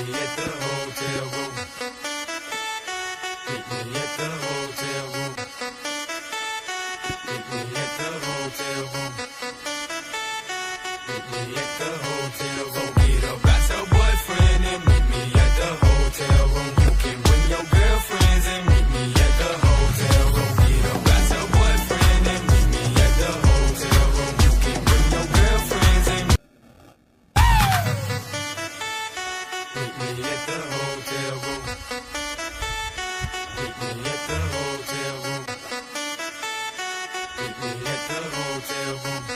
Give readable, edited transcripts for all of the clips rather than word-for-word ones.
me at the hotel room. Meet me at the hotel room. Meet me at the hotel room. Meet me at the hotel room. Get up, got your boyfriend and meet me at the hotel room. You can bring your girlfriends and meet me at the hotel room. Get up, got your boyfriend and meet me at the hotel room. You can bring your girlfriends and meet me at the hotel room. Meet me at the hotel room. Meet me at the hotel room.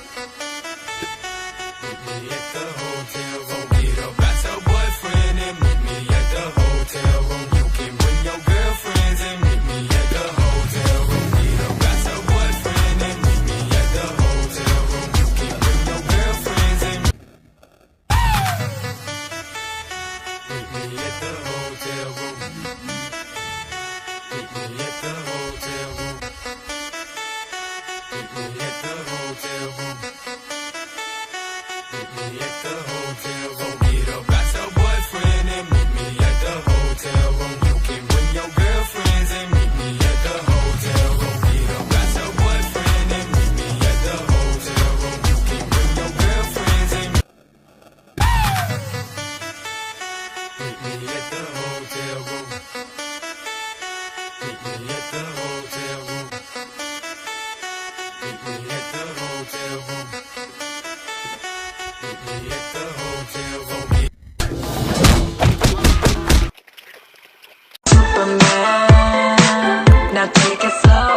Meet me at the hotel room. Get up, got your boyfriend and meet me at the hotel room. You can bring your girlfriends and meet me at the hotel room. Get up, got your boyfriend and meet me at the hotel room. You can bring your girlfriends and meet me at the hotel room. Meet me at the hotel room. Meet me at the hotel room. Meet me at the hotel room. Get up, got your boyfriend and meet me at the hotel room. You can bring your girlfriends and meet me at the hotel room. Get up, got your boyfriend and meet me at the hotel room. You can bring your girlfriends and meet me at the hotel room. Meet me at the hotel room. Meet me at the hotel room. Meet me at the hotel room. Superman, now take it slow.